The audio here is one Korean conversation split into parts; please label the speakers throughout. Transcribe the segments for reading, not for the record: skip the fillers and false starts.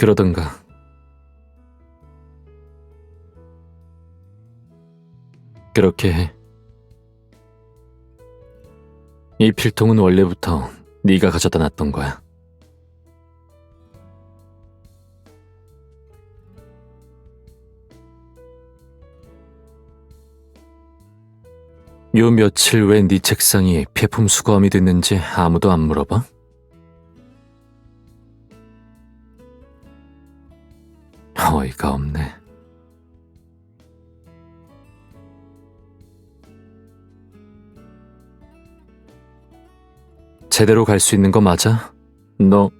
Speaker 1: 그러던가. 그렇게 해. 이 필통은 원래부터 네가 가져다 놨던 거야. 요 며칠 왜 네 책상이 폐품 수거함이 됐는지 아무도 안 물어봐? 어이가 없네. 제대로 갈 수 있는 거 맞아? 너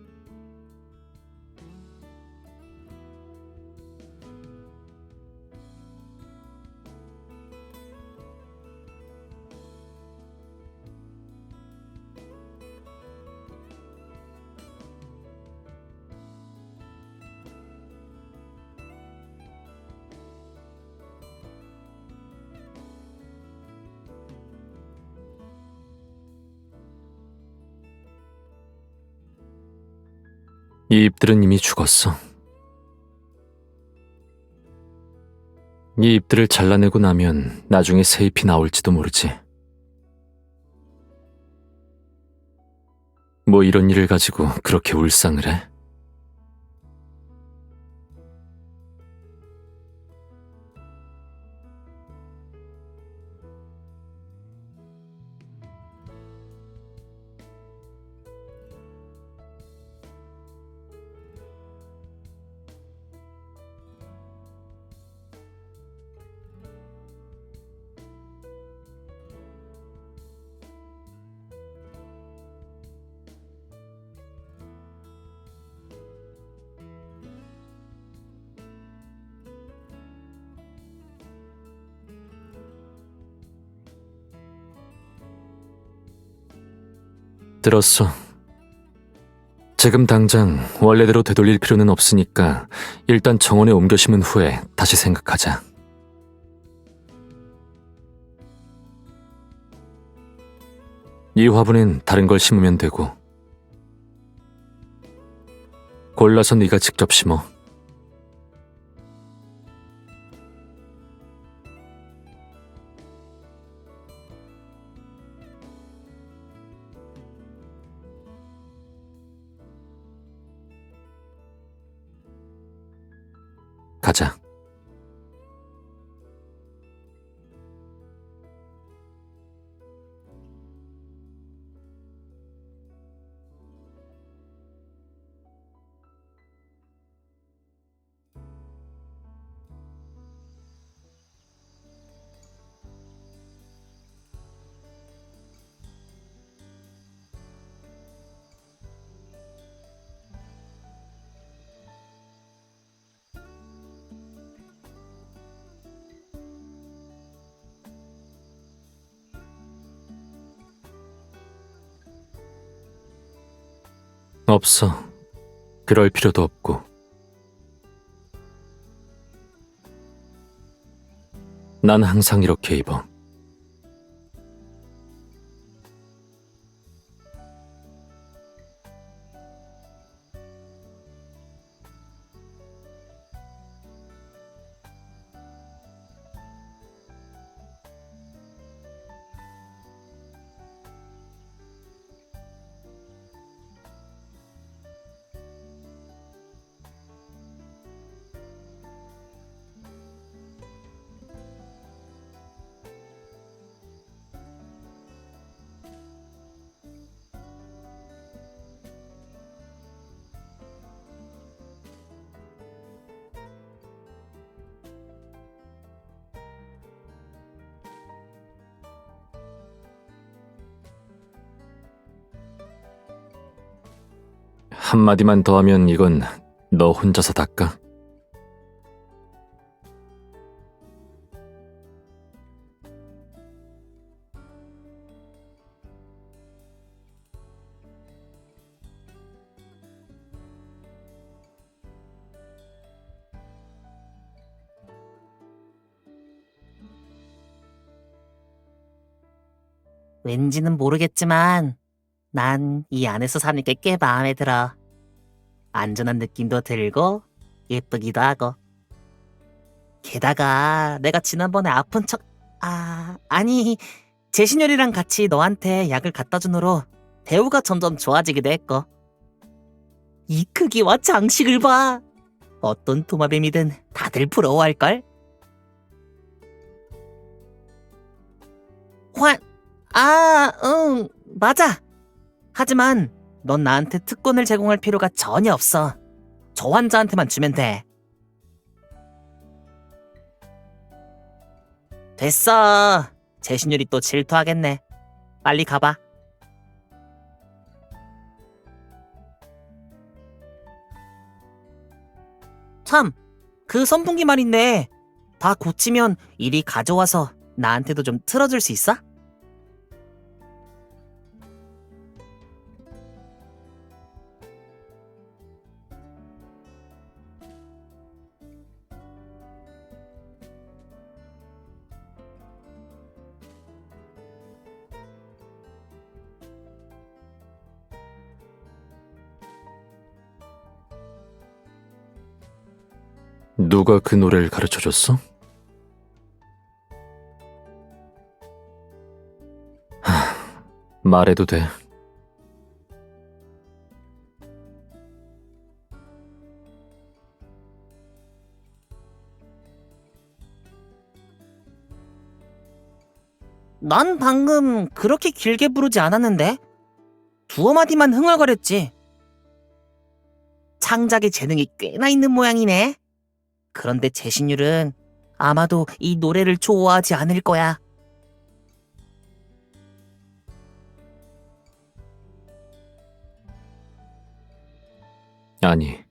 Speaker 1: 이 잎들은 이미 죽었어. 이 잎들을 잘라내고 나면 나중에 새 잎이 나올지도 모르지. 뭐 이런 일을 가지고 그렇게 울상을 해? 들었어. 지금 당장 원래대로 되돌릴 필요는 없으니까 일단 정원에 옮겨 심은 후에 다시 생각하자. 이 화분엔 다른 걸 심으면 되고 골라서 네가 직접 심어. 가자. 없어. 그럴 필요도 없고. 난 항상 이렇게 입어. 한마디만 더 하면 이건 너 혼자서 닦아.
Speaker 2: 왠지는 모르겠지만 난 이 안에서 사는 게 꽤 마음에 들어. 안전한 느낌도 들고 예쁘기도 하고. 게다가 내가 지난번에 아픈 척, 아니, 제신율이랑 같이 너한테 약을 갖다 준 후로 대우가 점점 좋아지기도 했고. 이 크기와 장식을 봐. 어떤 도마뱀이든 다들 부러워할걸? 환, 응, 맞아. 하지만 넌 나한테 특권을 제공할 필요가 전혀 없어. 저 환자한테만 주면 돼. 됐어. 제신율이 또 질투하겠네. 빨리 가봐. 참, 그 선풍기 말인데 다 고치면 이리 가져와서 나한테도 좀 틀어줄 수 있어?
Speaker 1: 누가 그 노래를 가르쳐줬어? 말해도 돼.
Speaker 2: 난 방금 그렇게 길게 부르지 않았는데? 두어 마디만 흥얼거렸지. 창작의 재능이 꽤나 있는 모양이네. 그런데 제신율은 아마도 이 노래를 좋아하지 않을 거야.
Speaker 1: 아니,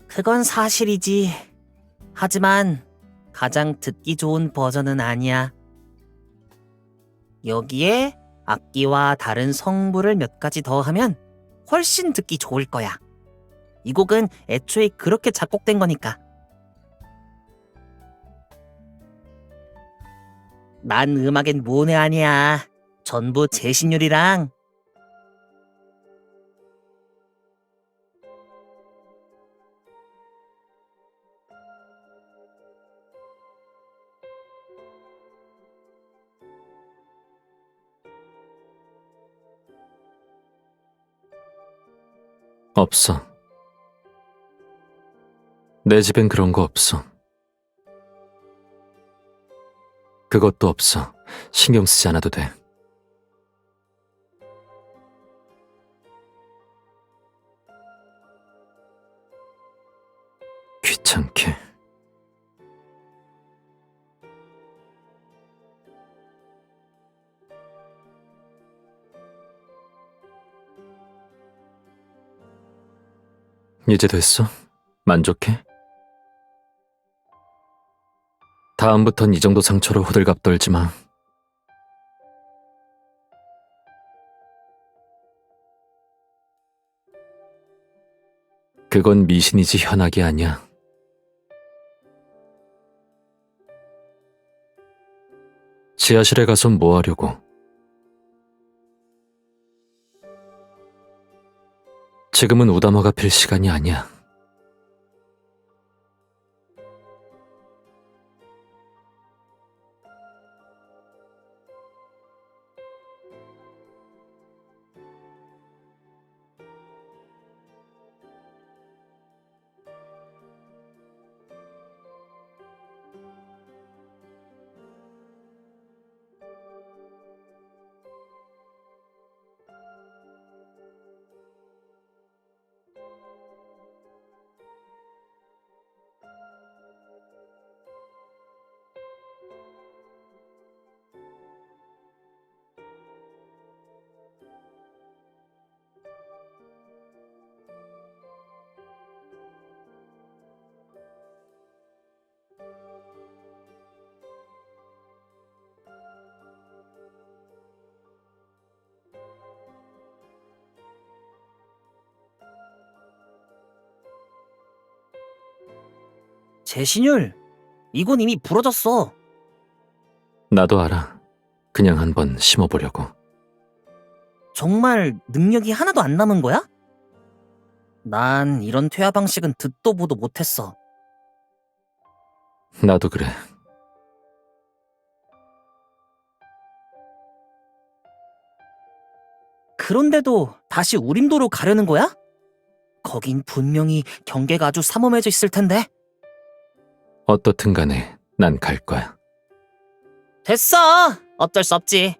Speaker 2: 그건 사실이지. 하지만 가장 듣기 좋은 버전은 아니야. 여기에 악기와 다른 성부를 몇 가지 더하면 훨씬 듣기 좋을 거야. 이 곡은 애초에 그렇게 작곡된 거니까. 난 음악엔 모네 아니야. 전부 제신율이랑.
Speaker 1: 없어. 내 집엔 그런 거 없어. 그것도 없어. 신경 쓰지 않아도 돼. 귀찮게. 이제 됐어? 만족해? 다음부턴 이 정도 상처로 호들갑 떨지 마. 그건 미신이지 현악이 아니야. 지하실에 가서 뭐 하려고? 지금은 우다마가 필 시간이 아니야.
Speaker 2: 제신율, 이건 이미 부러졌어.
Speaker 1: 나도 알아. 그냥 한번 심어보려고.
Speaker 2: 정말 능력이 하나도 안 남은 거야? 난 이런 퇴화 방식은 듣도 보도 못했어.
Speaker 1: 나도 그래.
Speaker 2: 그런데도 다시 우림도로 가려는 거야? 거긴 분명히 경계가 아주 삼엄해져 있을 텐데.
Speaker 1: 어떻든 간에 난 갈 거야.
Speaker 2: 됐어! 어쩔 수 없지.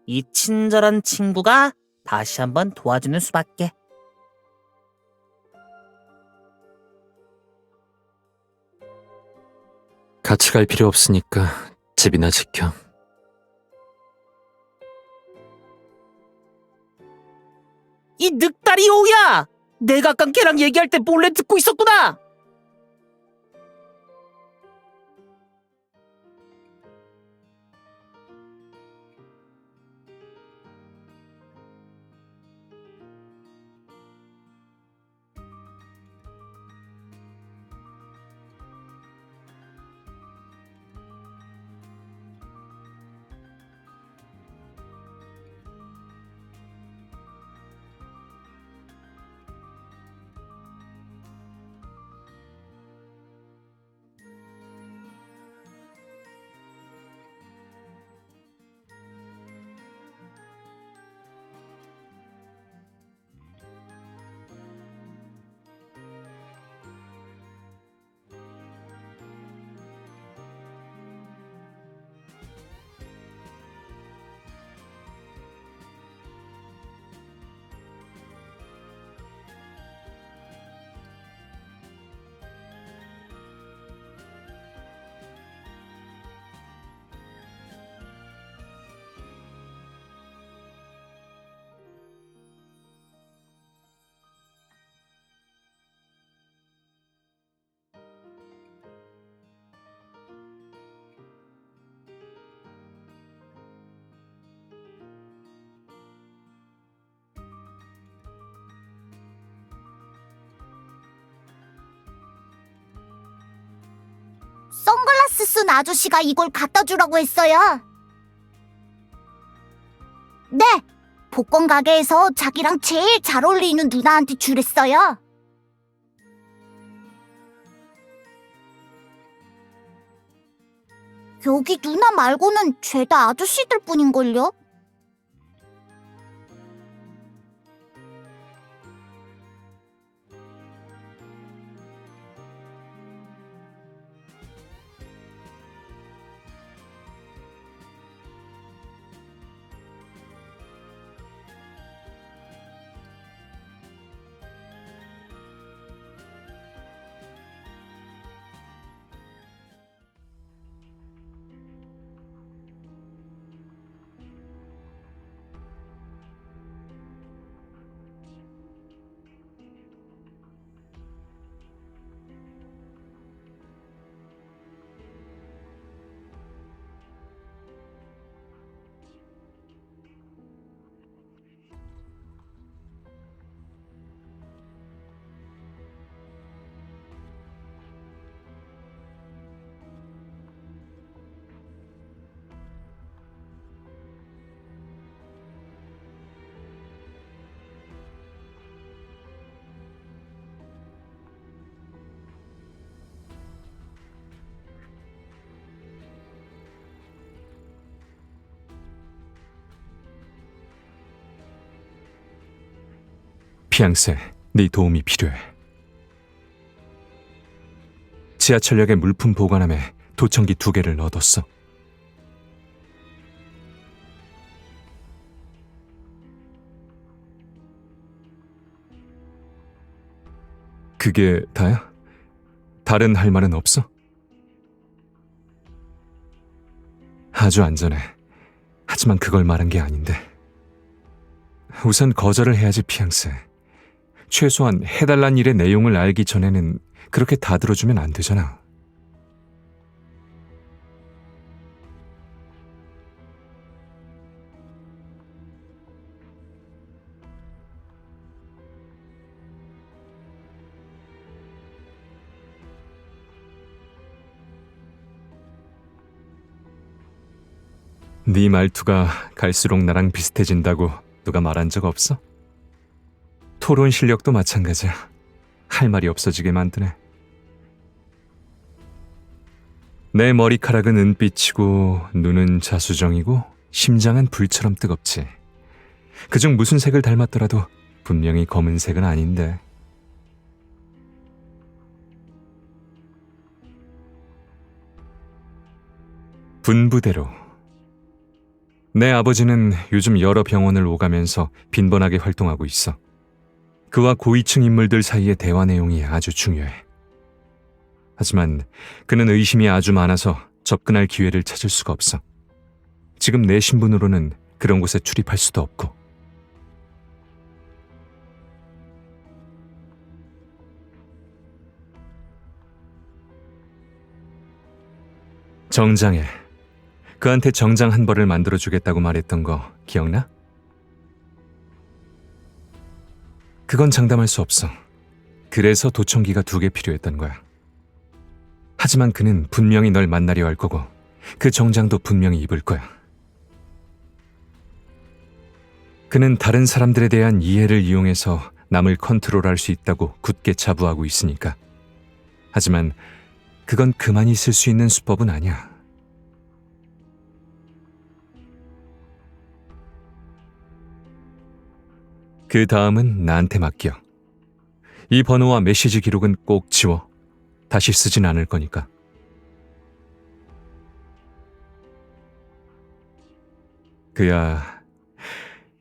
Speaker 2: 이 친절한 친구가 다시 한번 도와주는 수밖에.
Speaker 1: 같이 갈 필요 없으니까 집이나 지켜.
Speaker 2: 이 늑다리 오우야! 내가 아까 걔랑 얘기할 때 몰래 듣고 있었구나!
Speaker 3: 선글라스 쓴 아저씨가 이걸 갖다 주라고 했어요. 네, 복권 가게에서 자기랑 제일 잘 어울리는 누나한테 주랬어요. 여기 누나 말고는 죄다 아저씨들 뿐인걸요?
Speaker 4: 피앙세, 네 도움이 필요해. 지하철역의 물품 보관함에 도청기 2개를 얻었어. 그게 다야? 다른 할 말은 없어? 아주 안전해. 하지만 그걸 말한 게 아닌데. 우선 거절을 해야지, 피앙세. 최소한 해달란 일의 내용을 알기 전에는 그렇게 다 들어주면 안 되잖아. 네 말투가 갈수록 나랑 비슷해진다고 누가 말한 적 없어? 토론 실력도 마찬가지야. 할 말이 없어지게 만드네. 내 머리카락은 은빛이고 눈은 자수정이고 심장은 불처럼 뜨겁지. 그중 무슨 색을 닮았더라도 분명히 검은색은 아닌데. 분부대로. 내 아버지는 요즘 여러 병원을 오가면서 빈번하게 활동하고 있어. 그와 고위층 인물들 사이의 대화 내용이 아주 중요해. 하지만 그는 의심이 아주 많아서 접근할 기회를 찾을 수가 없어. 지금 내 신분으로는 그런 곳에 출입할 수도 없고. 정장에 그한테 정장 한 벌을 만들어주겠다고 말했던 거 기억나? 그건 장담할 수 없어. 그래서 도청기가 2개 필요했던 거야. 하지만 그는 분명히 널 만나려 할 거고 그 정장도 분명히 입을 거야. 그는 다른 사람들에 대한 이해를 이용해서 남을 컨트롤할 수 있다고 굳게 자부하고 있으니까. 하지만 그건 그만이 쓸 수 있는 수법은 아니야. 그 다음은 나한테 맡겨. 이 번호와 메시지 기록은 꼭 지워. 다시 쓰진 않을 거니까. 그야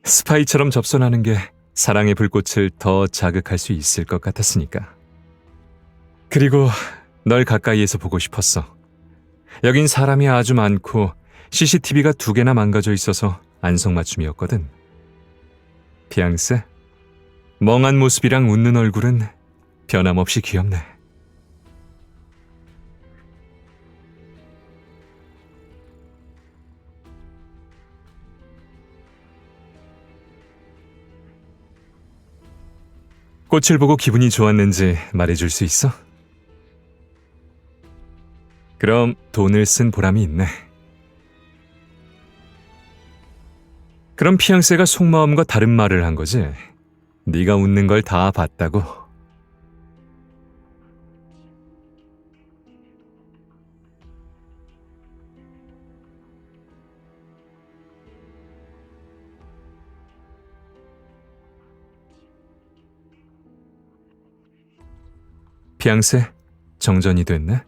Speaker 4: 스파이처럼 접선하는 게 사랑의 불꽃을 더 자극할 수 있을 것 같았으니까. 그리고 널 가까이에서 보고 싶었어. 여긴 사람이 아주 많고 CCTV가 2개나 망가져 있어서 안성맞춤이었거든. 피앙세, 멍한 모습이랑 웃는 얼굴은 변함없이 귀엽네. 꽃을 보고 기분이 좋았는지 말해줄 수 있어? 그럼 돈을 쓴 보람이 있네. 그럼 피앙세가 속마음과 다른 말을 한 거지? 네가 웃는 걸 다 봤다고? 피앙세, 정전이 됐네?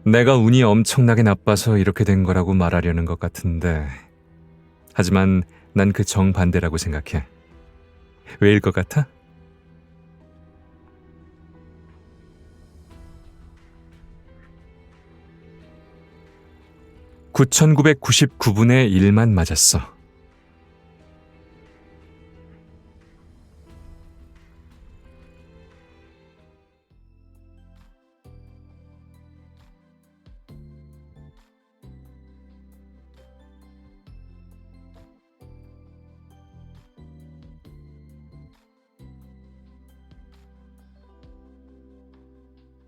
Speaker 4: 내가 운이 엄청나게 나빠서 이렇게 된 거라고 말하려는 것 같은데, 하지만 난 그 정반대라고 생각해. 왜일 것 같아? (9,999분의 1만) 맞았어.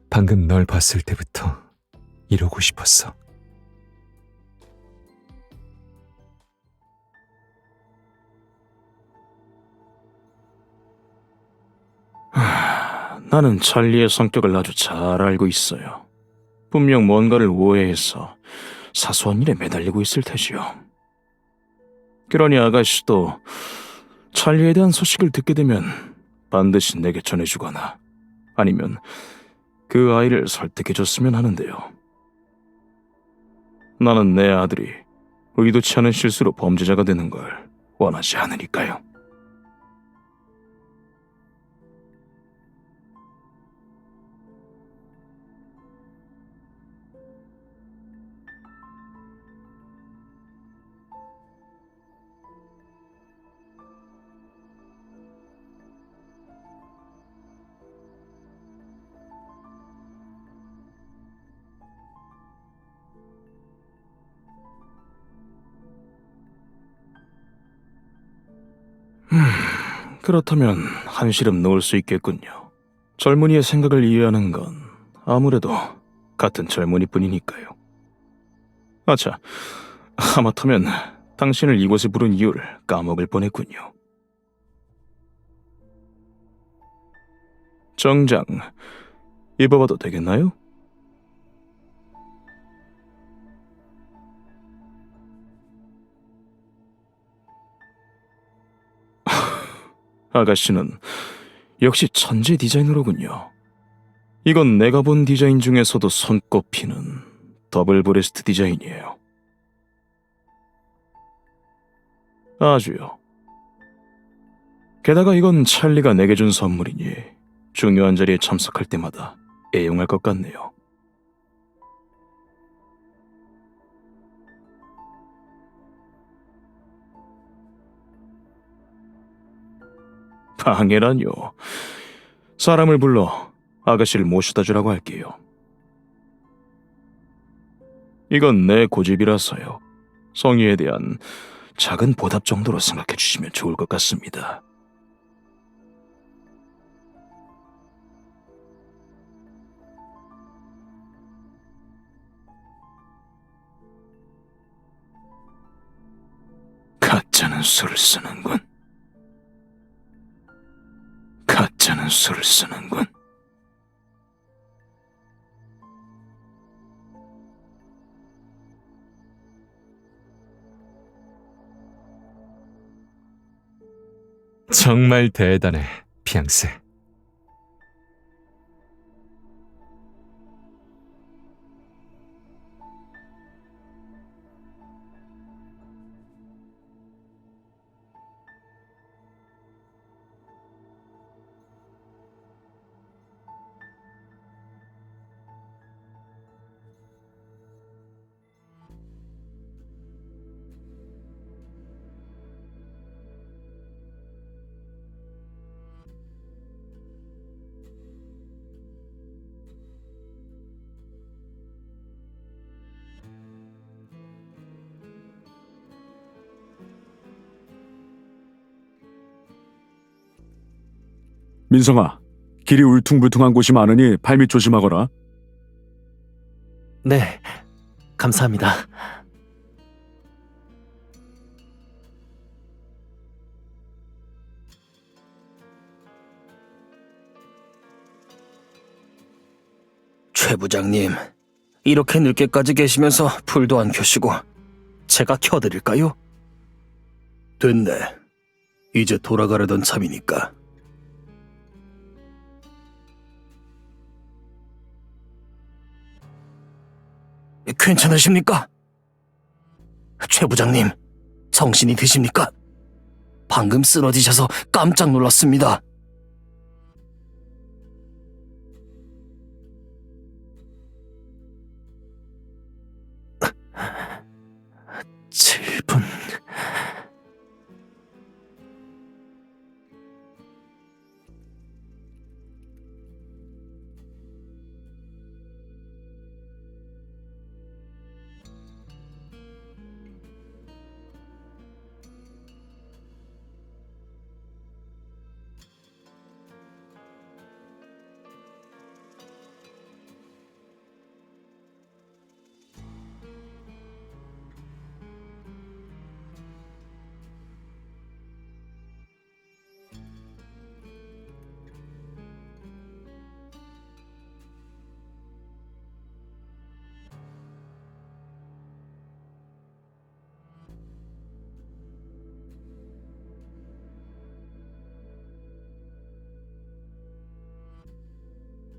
Speaker 4: 방금 널 봤을 때부터 이러고 싶었어.
Speaker 5: 나는 찰리의 성격을 아주 잘 알고 있어요. 분명 뭔가를 오해해서 사소한 일에 매달리고 있을 테지요. 그러니 아가씨도 찰리에 대한 소식을 듣게 되면 반드시 내게 전해주거나 아니면 그 아이를 설득해줬으면 하는데요. 나는 내 아들이 의도치 않은 실수로 범죄자가 되는 걸 원하지 않으니까요. 그렇다면 한시름 놓을 수 있겠군요. 젊은이의 생각을 이해하는 건 아무래도 같은 젊은이뿐이니까요. 아차, 하마터면 당신을 이곳에 부른 이유를 까먹을 뻔했군요. 정장 입어봐도 되겠나요? 아가씨는 역시 천재 디자이너로군요. 이건 내가 본 디자인 중에서도 손꼽히는 더블 브레스트 디자인이에요. 아주요. 게다가 이건 찰리가 내게 준 선물이니 중요한 자리에 참석할 때마다 애용할 것 같네요. 방해라뇨. 사람을 불러 아가씨를 모셔다 주라고 할게요. 이건 내 고집이라서요. 성의에 대한 작은 보답 정도로 생각해 주시면 좋을 것 같습니다. 가짜는 수를 쓰는군. 가짜는 수를 쓰는군.
Speaker 4: 정말 대단해, 피앙세.
Speaker 6: 민성아, 길이 울퉁불퉁한 곳이 많으니 발밑 조심하거라.
Speaker 7: 네, 감사합니다. 최 부장님, 이렇게 늦게까지 계시면서 불도 안 켜시고 제가 켜드릴까요? 됐네. 이제 돌아가려던 참이니까. 괜찮으십니까? 최 부장님, 정신이 드십니까? 방금 쓰러지셔서 깜짝 놀랐습니다. (7분)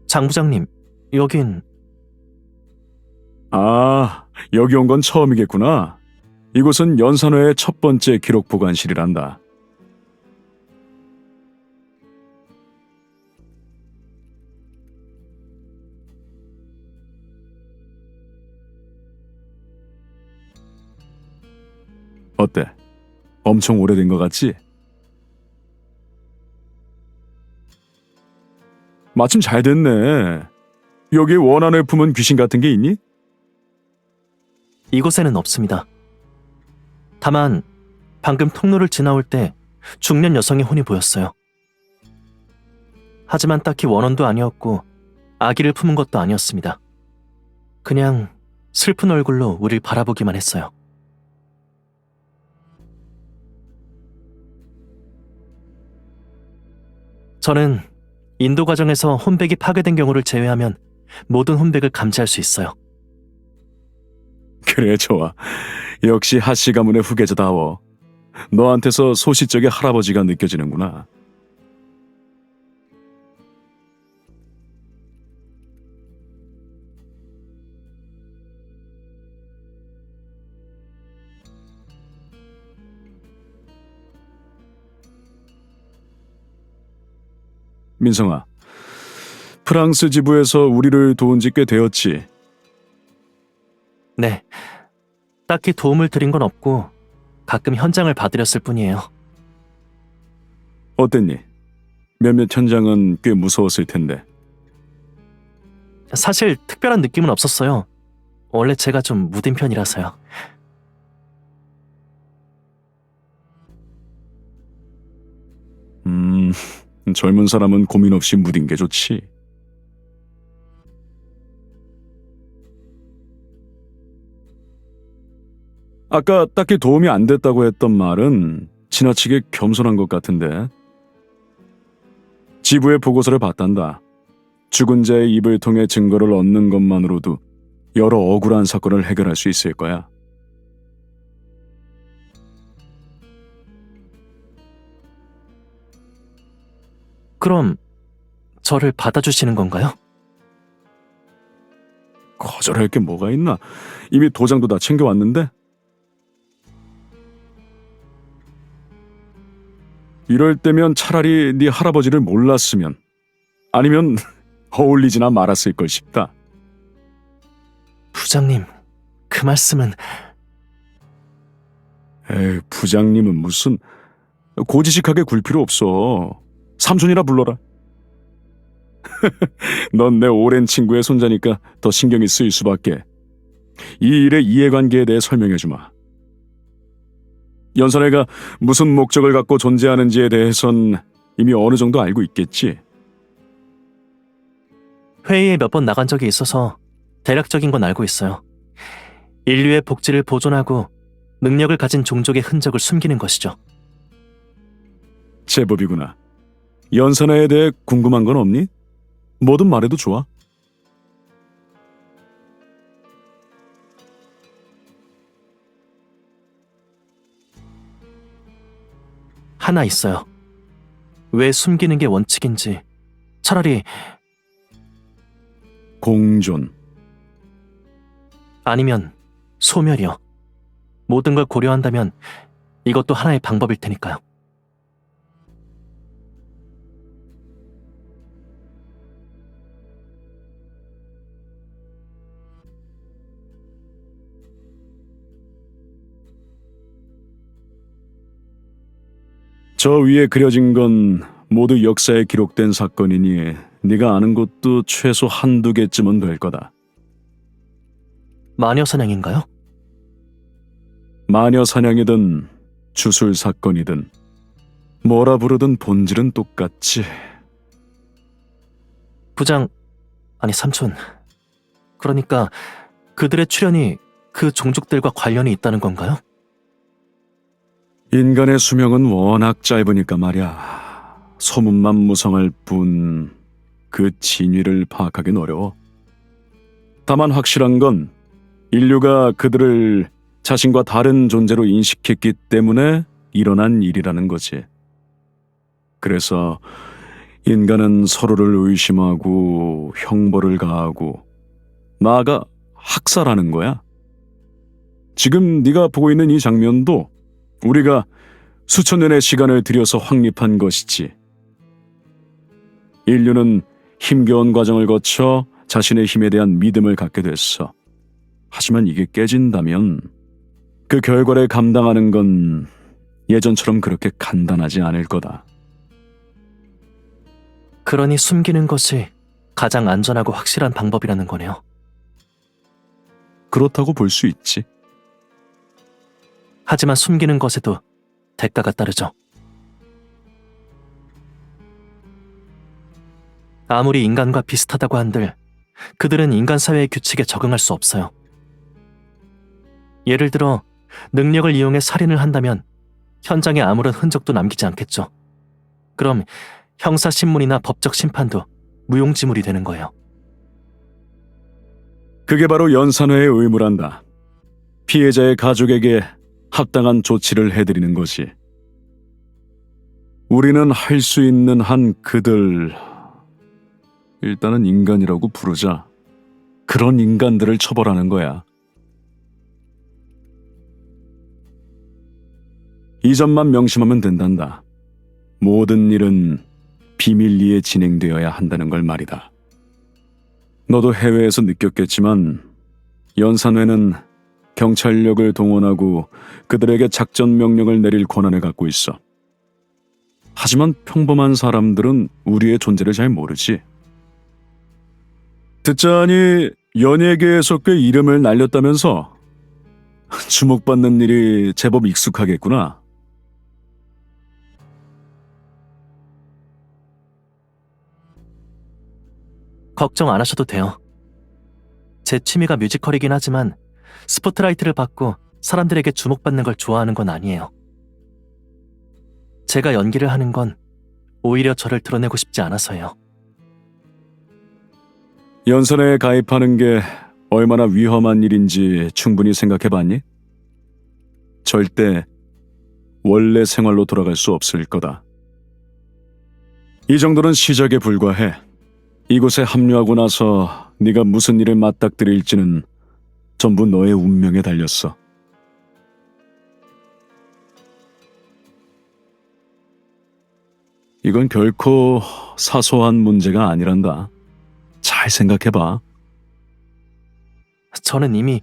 Speaker 8: 장 부장님, 여긴...
Speaker 6: 아, 여기 온 건 처음이겠구나. 이곳은 연산회의 첫 번째 기록 보관실이란다. 어때? 엄청 오래된 것 같지? 마침 잘 됐네. 여기 원한을 품은 귀신 같은 게 있니?
Speaker 8: 이곳에는 없습니다. 다만 방금 통로를 지나올 때 중년 여성의 혼이 보였어요. 하지만 딱히 원혼도 아니었고 아기를 품은 것도 아니었습니다. 그냥 슬픈 얼굴로 우릴 바라보기만 했어요. 저는 인도 과정에서 혼백이 파괴된 경우를 제외하면 모든 혼백을 감지할 수 있어요.
Speaker 6: 그래, 좋아. 역시 하씨 가문의 후계자다워. 너한테서 소시적의 할아버지가 느껴지는구나. 민성아, 프랑스 지부에서 우리를 도운 지 꽤 되었지.
Speaker 8: 네, 딱히 도움을 드린 건 없고 가끔 현장을 봐드렸을 뿐이에요.
Speaker 6: 어땠니? 몇몇 현장은 꽤 무서웠을 텐데.
Speaker 8: 사실 특별한 느낌은 없었어요. 원래 제가 좀 무딘 편이라서요.
Speaker 6: 젊은 사람은 고민 없이 무딘 게 좋지. 아까 딱히 도움이 안 됐다고 했던 말은 지나치게 겸손한 것 같은데. 지부의 보고서를 봤단다. 죽은 자의 입을 통해 증거를 얻는 것만으로도 여러 억울한 사건을 해결할 수 있을 거야.
Speaker 8: 그럼 저를 받아주시는 건가요?
Speaker 6: 거절할 게 뭐가 있나? 이미 도장도 다 챙겨왔는데? 이럴 때면 차라리 네 할아버지를 몰랐으면, 아니면 어울리지나 말았을 걸 싶다.
Speaker 8: 부장님, 그 말씀은...
Speaker 6: 에이, 부장님은 무슨... 고지식하게 굴 필요 없어. 삼촌이라 불러라. 넌 내 오랜 친구의 손자니까 더 신경이 쓰일 수밖에. 이 일의 이해관계에 대해 설명해주마. 연선회가 무슨 목적을 갖고 존재하는지에 대해선 이미 어느 정도 알고 있겠지.
Speaker 8: 회의에 몇 번 나간 적이 있어서 대략적인 건 알고 있어요. 인류의 복지를 보존하고 능력을 가진 종족의 흔적을 숨기는 것이죠.
Speaker 6: 제법이구나. 연선회에 대해 궁금한 건 없니? 뭐든 말해도 좋아.
Speaker 8: 하나 있어요. 왜 숨기는 게 원칙인지 차라리
Speaker 6: 공존.
Speaker 8: 아니면 소멸이요. 모든 걸 고려한다면 이것도 하나의 방법일 테니까요.
Speaker 6: 저 위에 그려진 건 모두 역사에 기록된 사건이니 네가 아는 것도 최소 한두 개쯤은 될 거다.
Speaker 8: 마녀사냥인가요?
Speaker 6: 마녀사냥이든 주술 사건이든 뭐라 부르든 본질은 똑같지.
Speaker 8: 부장, 아니 삼촌. 그러니까 그들의 출현이 그 종족들과 관련이 있다는 건가요?
Speaker 6: 인간의 수명은 워낙 짧으니까 말이야. 소문만 무성할 뿐 그 진위를 파악하긴 어려워. 다만 확실한 건 인류가 그들을 자신과 다른 존재로 인식했기 때문에 일어난 일이라는 거지. 그래서 인간은 서로를 의심하고 형벌을 가하고 나아가 학살하는 거야. 지금 네가 보고 있는 이 장면도 우리가 수천 년의 시간을 들여서 확립한 것이지. 인류는 힘겨운 과정을 거쳐 자신의 힘에 대한 믿음을 갖게 됐어. 하지만 이게 깨진다면 그 결과를 감당하는 건 예전처럼 그렇게 간단하지 않을 거다.
Speaker 8: 그러니 숨기는 것이 가장 안전하고 확실한 방법이라는 거네요.
Speaker 6: 그렇다고 볼 수 있지.
Speaker 8: 하지만 숨기는 것에도 대가가 따르죠. 아무리 인간과 비슷하다고 한들 그들은 인간 사회의 규칙에 적응할 수 없어요. 예를 들어 능력을 이용해 살인을 한다면 현장에 아무런 흔적도 남기지 않겠죠. 그럼 형사신문이나 법적 심판도 무용지물이 되는 거예요.
Speaker 6: 그게 바로 연산회의 의무란다. 피해자의 가족에게 합당한 조치를 해드리는 것이. 우리는 할 수 있는 한 그들, 일단은 인간이라고 부르자. 그런 인간들을 처벌하는 거야. 이 점만 명심하면 된단다. 모든 일은 비밀리에 진행되어야 한다는 걸 말이다. 너도 해외에서 느꼈겠지만 연산회는 경찰력을 동원하고 그들에게 작전 명령을 내릴 권한을 갖고 있어. 하지만 평범한 사람들은 우리의 존재를 잘 모르지. 듣자하니 연예계에서 꽤 이름을 날렸다면서? 주목받는 일이 제법 익숙하겠구나.
Speaker 8: 걱정 안 하셔도 돼요. 제 취미가 뮤지컬이긴 하지만 스포트라이트를 받고 사람들에게 주목받는 걸 좋아하는 건 아니에요. 제가 연기를 하는 건 오히려 저를 드러내고 싶지 않아서예요.
Speaker 6: 연산회에 가입하는 게 얼마나 위험한 일인지 충분히 생각해봤니? 절대 원래 생활로 돌아갈 수 없을 거다. 이 정도는 시작에 불과해. 이곳에 합류하고 나서 네가 무슨 일을 맞닥뜨릴지는 전부 너의 운명에 달렸어. 이건 결코 사소한 문제가 아니란다. 잘 생각해봐.
Speaker 8: 저는 이미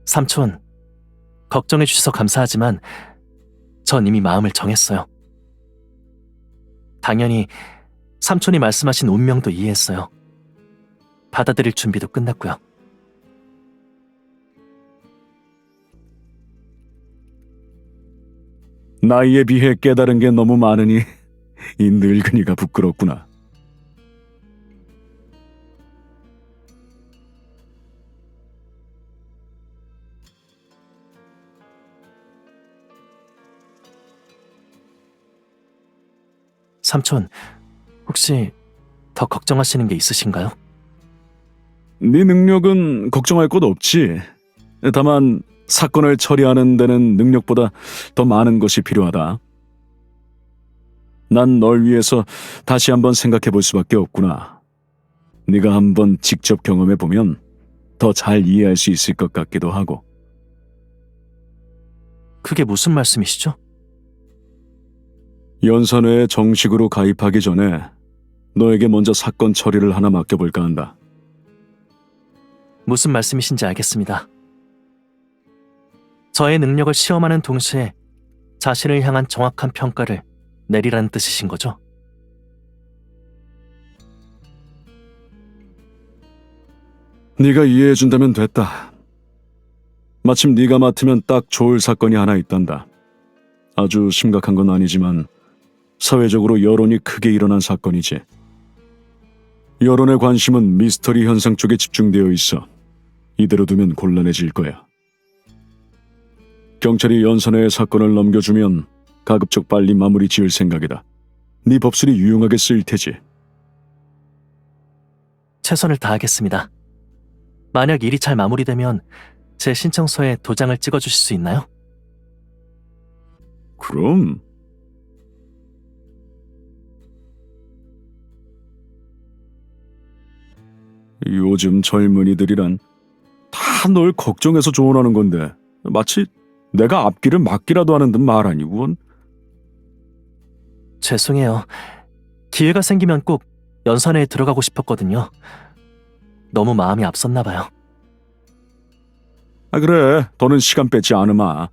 Speaker 8: 삼촌, 걱정해 주셔서 감사하지만 전 이미 마음을 정했어요. 당연히 삼촌이 말씀하신 운명도 이해했어요. 받아들일 준비도 끝났고요.
Speaker 6: 나이에 비해 깨달은 게 너무 많으니 이 늙은이가 부끄럽구나.
Speaker 8: 삼촌, 혹시 더 걱정하시는 게 있으신가요?
Speaker 6: 네 능력은 걱정할 것 없지. 다만 사건을 처리하는 데는 능력보다 더 많은 것이 필요하다. 난 널 위해서 다시 한번 생각해 볼 수밖에 없구나. 네가 한번 직접 경험해 보면 더 잘 이해할 수 있을 것 같기도 하고.
Speaker 8: 그게 무슨 말씀이시죠?
Speaker 6: 연산회에 정식으로 가입하기 전에 너에게 먼저 사건 처리를 하나 맡겨볼까 한다.
Speaker 8: 무슨 말씀이신지 알겠습니다. 저의 능력을 시험하는 동시에 자신을 향한 정확한 평가를 내리라는 뜻이신 거죠?
Speaker 6: 네가 이해해준다면 됐다. 마침 네가 맡으면 딱 좋을 사건이 하나 있단다. 아주 심각한 건 아니지만 사회적으로 여론이 크게 일어난 사건이지. 여론의 관심은 미스터리 현상 쪽에 집중되어 있어. 이대로 두면 곤란해질 거야. 경찰이 연산회의 사건을 넘겨주면 가급적 빨리 마무리 지을 생각이다. 네 법술이 유용하게 쓰일 테지.
Speaker 8: 최선을 다하겠습니다. 만약 일이 잘 마무리되면 제 신청서에 도장을 찍어주실 수 있나요?
Speaker 6: 그럼. 요즘 젊은이들이란 다 널 걱정해서 조언하는 건데 마치 내가 앞길을 막기라도 하는 듯 말하니 그건.
Speaker 8: 죄송해요. 기회가 생기면 꼭 연산회에 들어가고 싶었거든요. 너무 마음이 앞섰나 봐요.
Speaker 6: 아 그래, 더는 시간 뺏지 않으마.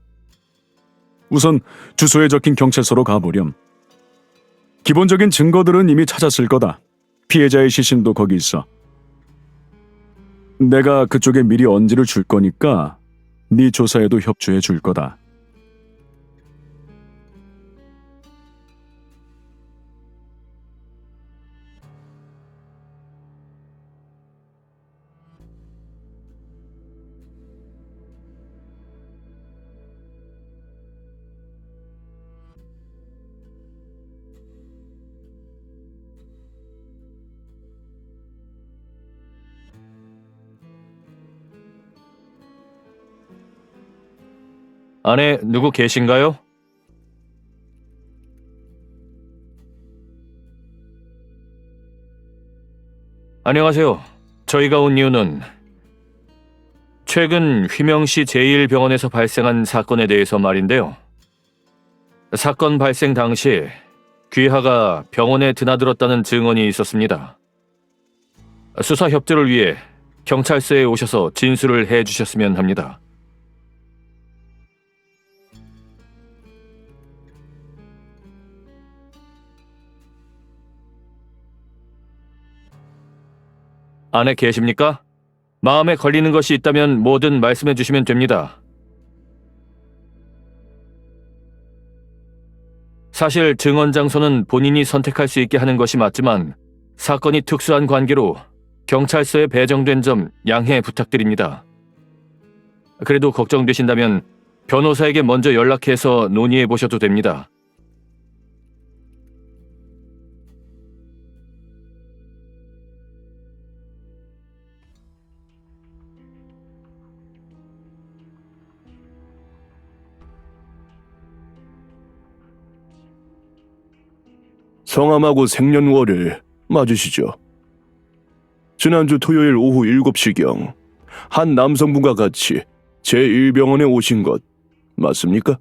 Speaker 6: 우선 주소에 적힌 경찰서로 가보렴. 기본적인 증거들은 이미 찾았을 거다. 피해자의 시신도 거기 있어. 내가 그쪽에 미리 언지를 줄 거니까 네 조사에도 협조해 줄 거다.
Speaker 1: 안에 누구 계신가요? 안녕하세요. 저희가 온 이유는 최근 휘명시 제1병원에서 발생한 사건에 대해서 말인데요. 사건 발생 당시 귀하가 병원에 드나들었다는 증언이 있었습니다. 수사 협조를 위해 경찰서에 오셔서 진술을 해주셨으면 합니다. 안에 계십니까? 마음에 걸리는 것이 있다면 뭐든 말씀해 주시면 됩니다. 사실 증언 장소는 본인이 선택할 수 있게 하는 것이 맞지만 사건이 특수한 관계로 경찰서에 배정된 점 양해 부탁드립니다. 그래도 걱정되신다면 변호사에게 먼저 연락해서 논의해 보셔도 됩니다.
Speaker 9: 성함하고 생년월일 맞으시죠? 지난주 토요일 오후 7시경 한 남성분과 같이 제1병원에 오신 것 맞습니까?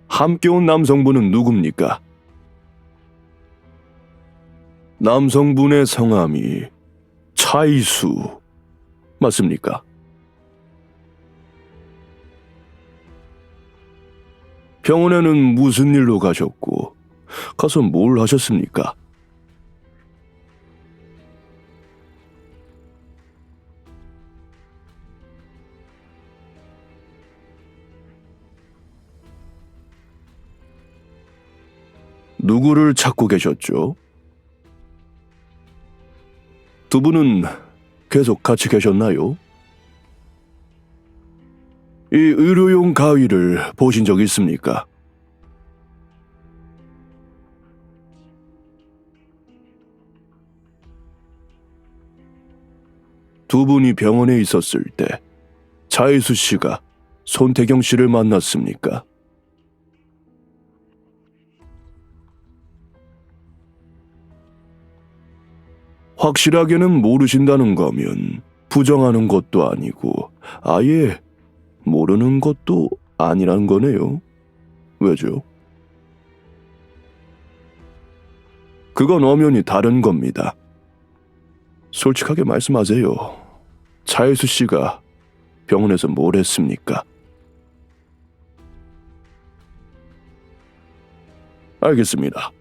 Speaker 9: 함께 온 남성분은 누굽니까? 남성분의 성함이 차이수 맞습니까? 병원에는 무슨 일로 가셨고 가서 뭘 하셨습니까? 누구를 찾고 계셨죠? 두 분은 계속 같이 계셨나요? 이 의료용 가위를 보신 적 있습니까? 두 분이 병원에 있었을 때 차이수 씨가 손태경 씨를 만났습니까? 확실하게는 모르신다는 거면 부정하는 것도 아니고 아예 모르는 것도 아니란 거네요. 왜죠? 그건 엄연히 다른 겁니다. 솔직하게 말씀하세요. 차일수 씨가 병원에서 뭘 했습니까? 알겠습니다.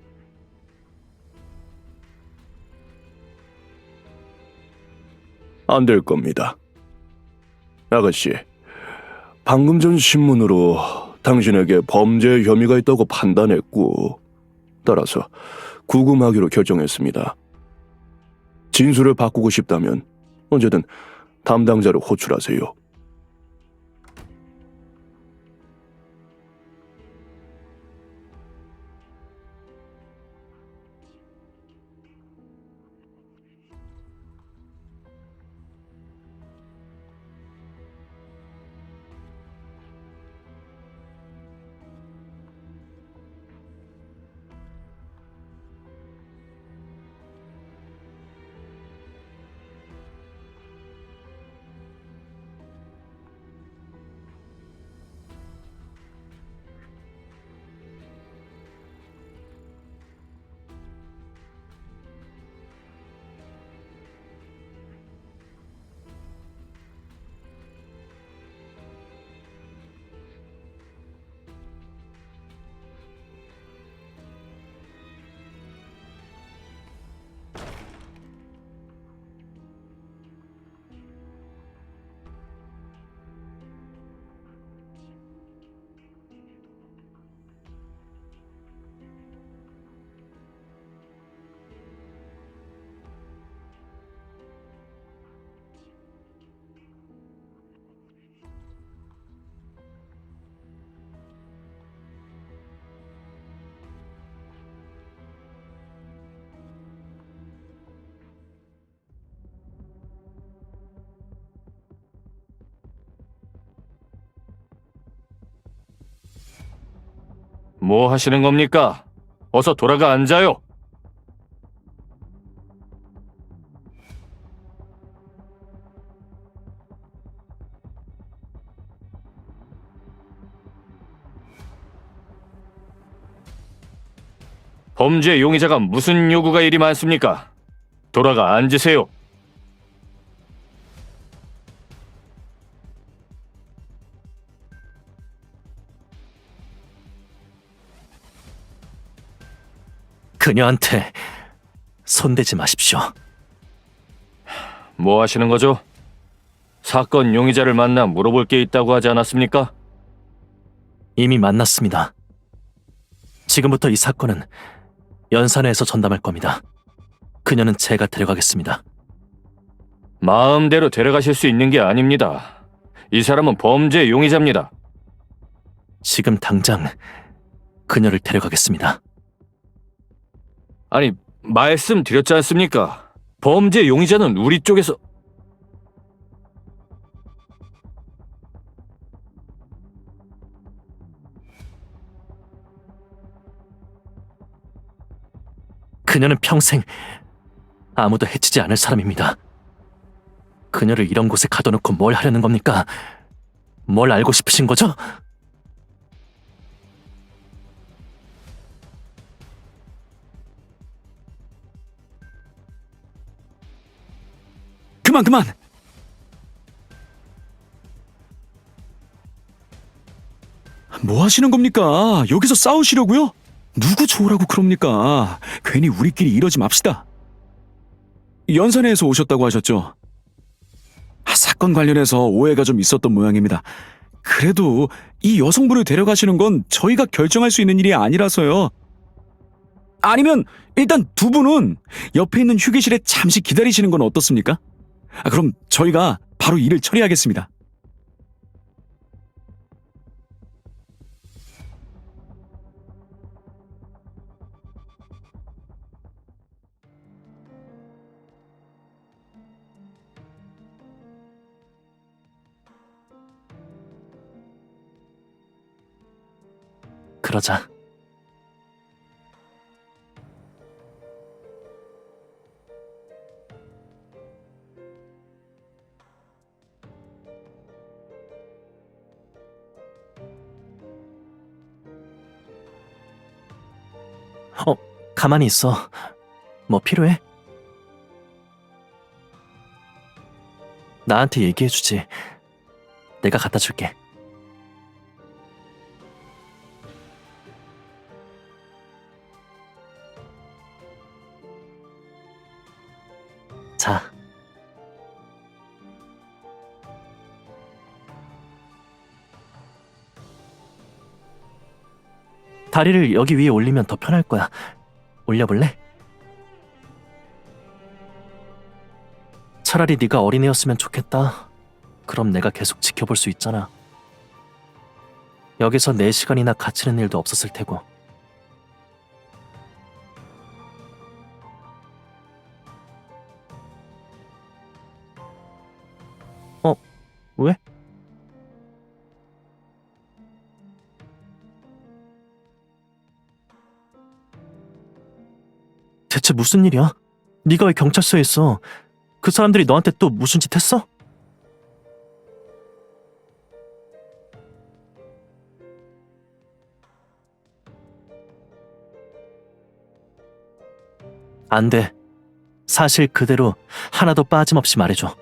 Speaker 9: 안 될 겁니다. 아가씨, 방금 전 신문으로 당신에게 범죄 혐의가 있다고 판단했고, 따라서 구금하기로 결정했습니다. 진술을 바꾸고 싶다면 언제든 담당자를 호출하세요.
Speaker 1: 뭐 하시는 겁니까? 어서 돌아가 앉아요. 범죄 용의자가 무슨 요구가 이리 많습니까? 돌아가 앉으세요.
Speaker 8: 그녀한테 손대지 마십시오.
Speaker 1: 뭐 하시는 거죠? 사건 용의자를 만나 물어볼 게 있다고 하지 않았습니까?
Speaker 8: 이미 만났습니다. 지금부터 이 사건은 연산회에서 전담할 겁니다. 그녀는 제가 데려가겠습니다.
Speaker 1: 마음대로 데려가실 수 있는 게 아닙니다. 이 사람은 범죄 용의자입니다.
Speaker 8: 지금 당장 그녀를 데려가겠습니다.
Speaker 1: 아니, 말씀드렸지 않습니까? 범죄 용의자는 우리 쪽에서...
Speaker 8: 그녀는 평생 아무도 해치지 않을 사람입니다. 그녀를 이런 곳에 가둬놓고 뭘 하려는 겁니까? 뭘 알고 싶으신 거죠?
Speaker 6: 그만! 뭐 하시는 겁니까? 여기서 싸우시려고요? 누구 좋으라고 그럽니까? 괜히 우리끼리 이러지 맙시다. 연산회에서 오셨다고 하셨죠? 사건 관련해서 오해가 좀 있었던 모양입니다. 그래도 이 여성분을 데려가시는 건 저희가 결정할 수 있는 일이 아니라서요. 아니면 일단 두 분은 옆에 있는 휴게실에 잠시 기다리시는 건 어떻습니까? 그럼 저희가 바로 일을 처리하겠습니다.
Speaker 8: 그러자. 가만히 있어. 뭐 필요해? 나한테 얘기해주지. 내가 갖다 줄게. 자. 다리를 여기 위에 올리면 더 편할 거야. 올려볼래? 차라리 네가 어린애였으면 좋겠다. 그럼 내가 계속 지켜볼 수 있잖아. 여기서 4시간이나 갇히는 일도 없었을 테고. 왜? 대체 무슨 일이야? 네가 왜 경찰서에 있어? 그 사람들이 너한테 또 무슨 짓 했어? 안 돼. 사실 그대로 하나도 빠짐없이 말해줘.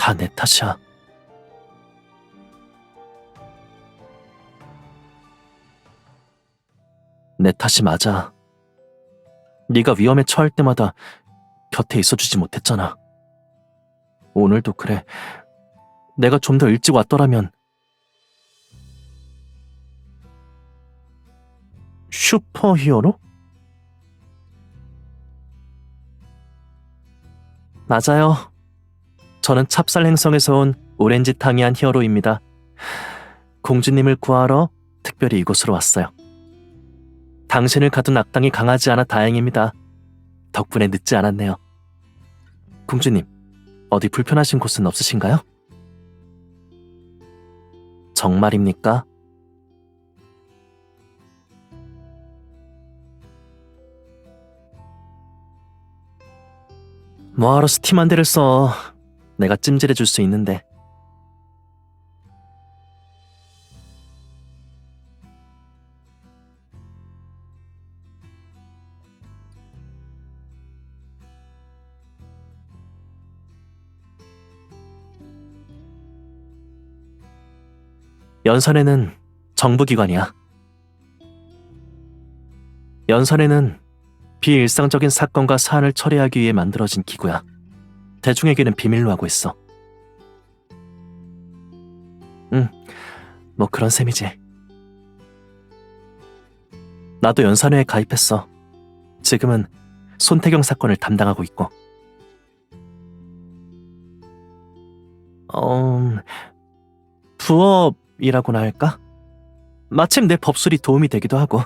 Speaker 8: 다 내 탓이야. 내 탓이 맞아. 네가 위험에 처할 때마다 곁에 있어주지 못했잖아. 오늘도 그래. 내가 좀 더 일찍 왔더라면. 슈퍼히어로? 맞아요. 저는 찹쌀 행성에서 온 오렌지 탕이한 히어로입니다. 공주님을 구하러 특별히 이곳으로 왔어요. 당신을 가둔 악당이 강하지 않아 다행입니다. 덕분에 늦지 않았네요. 공주님, 어디 불편하신 곳은 없으신가요? 정말입니까? 뭐하러 스팀 한 대를 써. 내가 찜질해줄 수 있는데. 연선에는 정부기관이야. 연선에는 비일상적인 사건과 사안을 처리하기 위해 만들어진 기구야. 대중에게는 비밀로 하고 있어. 뭐 그런 셈이지. 나도 연산회에 가입했어. 지금은 손태경 사건을 담당하고 있고. 부업이라고나 할까? 마침 내 법술이 도움이 되기도 하고.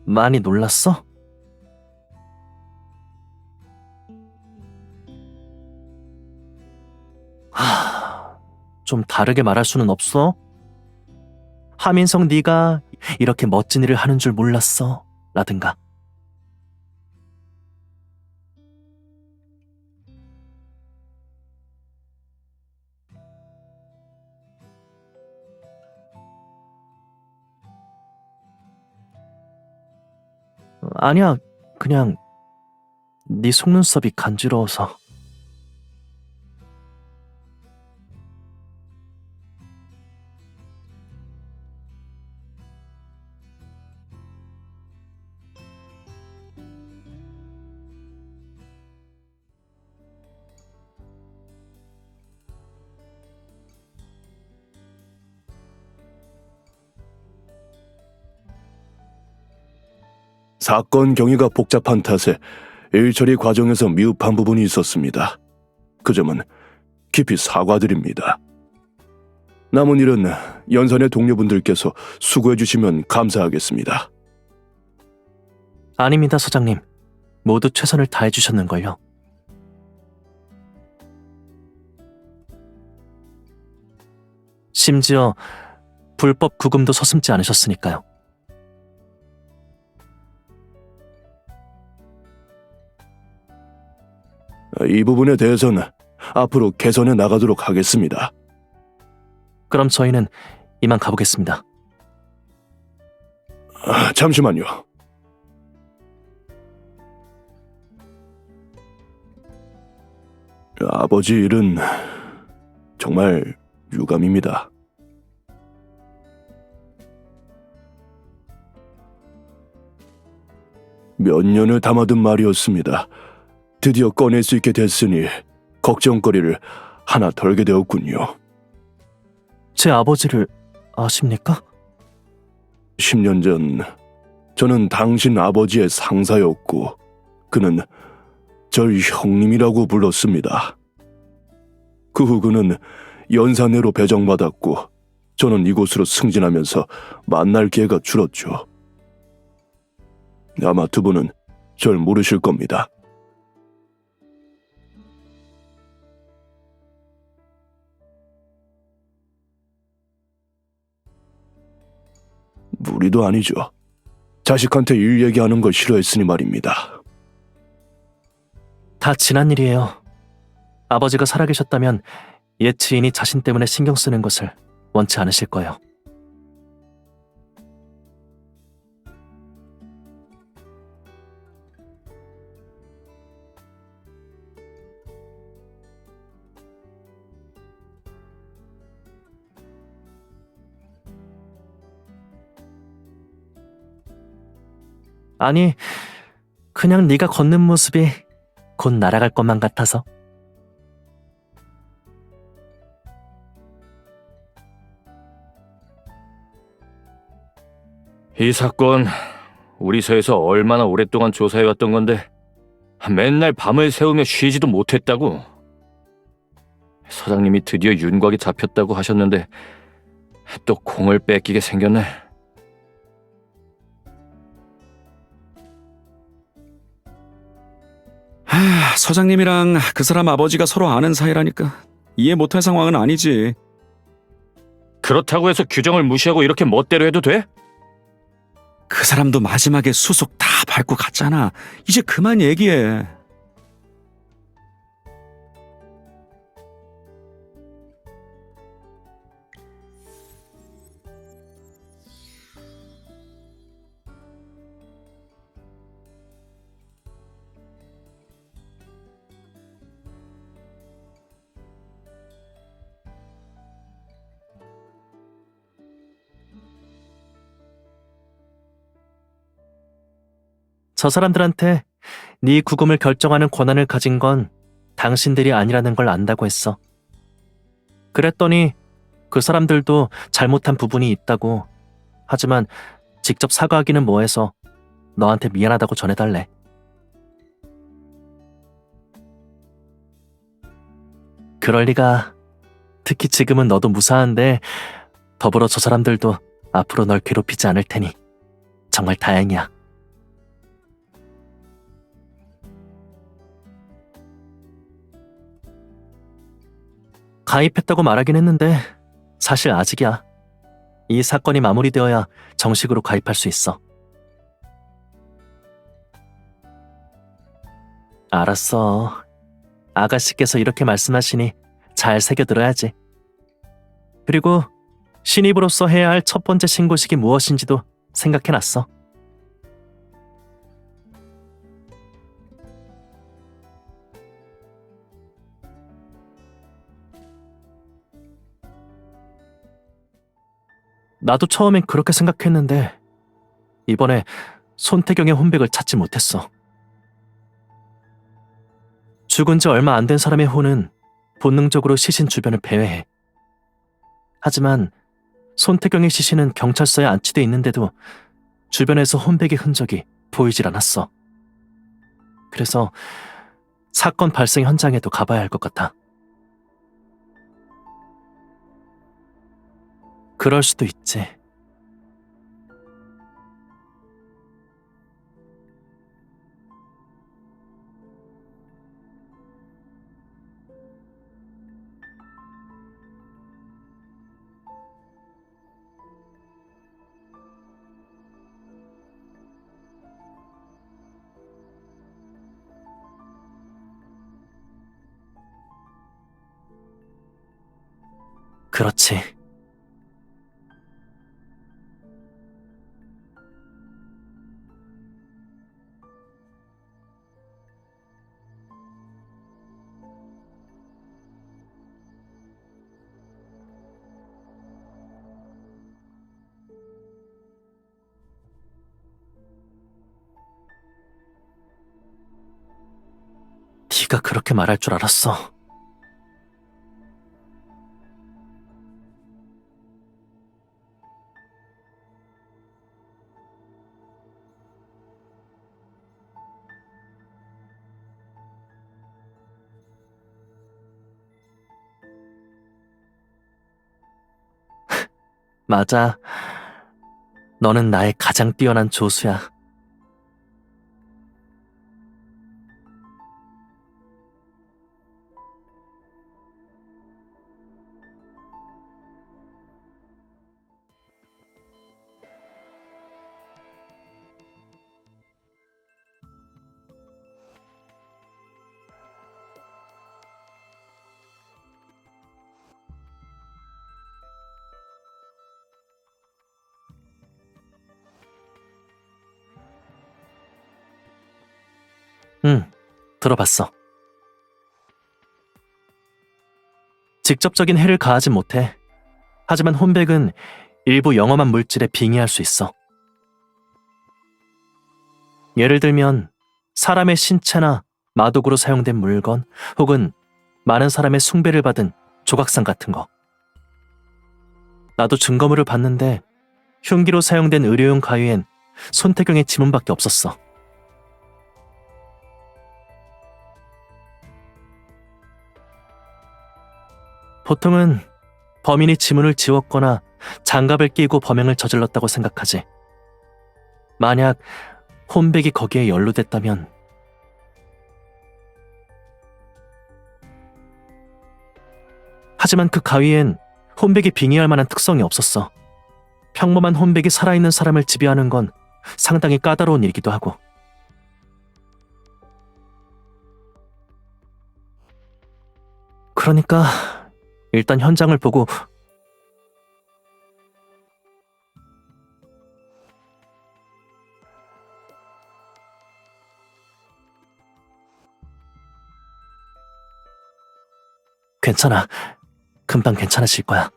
Speaker 8: 많이 놀랐어? 좀 다르게 말할 수는 없어? 하민성 네가 이렇게 멋진 일을 하는 줄 몰랐어 라든가. 아니야, 그냥 네 속눈썹이 간지러워서.
Speaker 9: 사건 경위가 복잡한 탓에 일 처리 과정에서 미흡한 부분이 있었습니다. 그 점은 깊이 사과드립니다. 남은 일은 연산의 동료분들께서 수고해 주시면 감사하겠습니다.
Speaker 8: 아닙니다, 소장님. 모두 최선을 다해 주셨는걸요. 심지어 불법 구금도 서슴지 않으셨으니까요.
Speaker 9: 이 부분에 대해서는 앞으로 개선해 나가도록 하겠습니다.
Speaker 8: 그럼 저희는 이만 가보겠습니다.
Speaker 9: 잠시만요. 아버지 일은 정말 유감입니다. 몇 년을 담아둔 말이었습니다. 드디어 꺼낼 수 있게 됐으니 걱정거리를 하나 덜게 되었군요.
Speaker 8: 제 아버지를 아십니까?
Speaker 9: 10년 전 저는 당신 아버지의 상사였고 그는 절 형님이라고 불렀습니다. 그 후 그는 연산회로 배정받았고 저는 이곳으로 승진하면서 만날 기회가 줄었죠. 아마 두 분은 절 모르실 겁니다. 무리도 아니죠. 자식한테 일 얘기하는 걸 싫어했으니 말입니다.
Speaker 8: 다 지난 일이에요. 아버지가 살아계셨다면 옛 지인이 자신 때문에 신경 쓰는 것을 원치 않으실 거예요. 아니, 그냥 네가 걷는 모습이 곧 날아갈 것만 같아서.
Speaker 1: 이 사건 우리 서에서 얼마나 오랫동안 조사해왔던 건데 맨날 밤을 새우며 쉬지도 못했다고. 서장님이 드디어 윤곽이 잡혔다고 하셨는데 또 공을 뺏기게 생겼네.
Speaker 6: 서장님이랑 그 사람 아버지가 서로 아는 사이라니까 이해 못할 상황은 아니지.
Speaker 1: 그렇다고 해서 규정을 무시하고 이렇게 멋대로 해도 돼?
Speaker 6: 그 사람도 마지막에 수속 다 밟고 갔잖아. 이제 그만 얘기해.
Speaker 8: 저 사람들한테 네 구금을 결정하는 권한을 가진 건 당신들이 아니라는 걸 안다고 했어. 그랬더니 그 사람들도 잘못한 부분이 있다고. 하지만 직접 사과하기는 뭐해서 너한테 미안하다고 전해달래. 그럴 리가. 특히 지금은 너도 무사한데 더불어 저 사람들도 앞으로 널 괴롭히지 않을 테니 정말 다행이야. 가입했다고 말하긴 했는데 사실 아직이야. 이 사건이 마무리되어야 정식으로 가입할 수 있어. 알았어. 아가씨께서 이렇게 말씀하시니 잘 새겨들어야지. 그리고 신입으로서 해야 할 첫 번째 신고식이 무엇인지도 생각해놨어. 나도 처음엔 그렇게 생각했는데 이번에 손태경의 혼백을 찾지 못했어. 죽은 지 얼마 안 된 사람의 혼은 본능적으로 시신 주변을 배회해. 하지만 손태경의 시신은 경찰서에 안치돼 있는데도 주변에서 혼백의 흔적이 보이질 않았어. 그래서 사건 발생 현장에도 가봐야 할 것 같아. 그럴 수도 있지. 그렇지. 네가 그렇게 말할 줄 알았어. 맞아. 너는 나의 가장 뛰어난 조수야. 응, 들어봤어. 직접적인 해를 가하진 못해. 하지만 혼백은 일부 영험한 물질에 빙의할 수 있어. 예를 들면 사람의 신체나 마독으로 사용된 물건 혹은 많은 사람의 숭배를 받은 조각상 같은 거. 나도 증거물을 봤는데 흉기로 사용된 의료용 가위엔 손태경의 지문밖에 없었어. 보통은 범인이 지문을 지웠거나 장갑을 끼고 범행을 저질렀다고 생각하지. 만약 혼백이 거기에 연루됐다면 하지만 그 가위엔 혼백이 빙의할 만한 특성이 없었어. 평범한 혼백이 살아있는 사람을 지배하는 건 상당히 까다로운 일이기도 하고. 그러니까 일단 현장을 보고 괜찮아. 금방 괜찮아질 거야.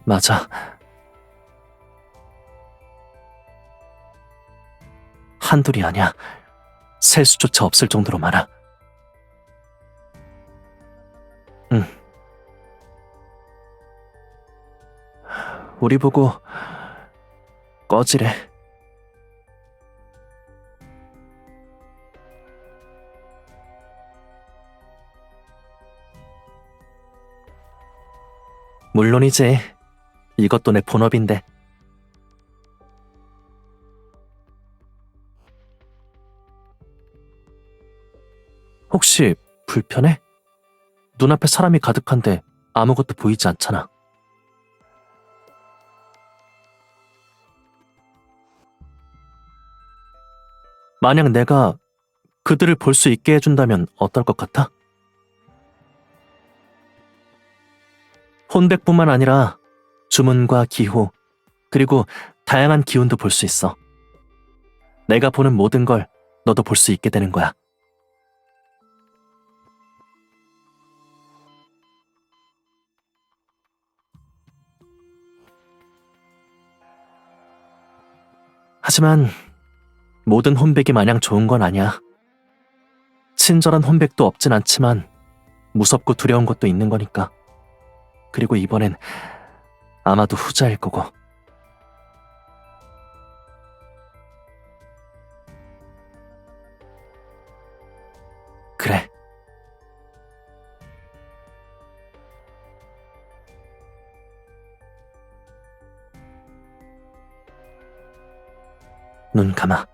Speaker 8: 맞아. 한둘이 아니야. 셀 수조차 없을 정도로 많아. 응. 우리 보고 꺼지래. 물론이지. 이것도 내 본업인데. 혹시 불편해? 눈앞에 사람이 가득한데 아무것도 보이지 않잖아. 만약 내가 그들을 볼 수 있게 해준다면 어떨 것 같아? 혼백뿐만 아니라 주문과 기호, 그리고 다양한 기운도 볼 수 있어. 내가 보는 모든 걸 너도 볼 수 있게 되는 거야. 하지만 모든 혼백이 마냥 좋은 건 아니야. 친절한 혼백도 없진 않지만 무섭고 두려운 것도 있는 거니까. 그리고 이번엔 아마도 후자일 거고. 그래. 눈 감아.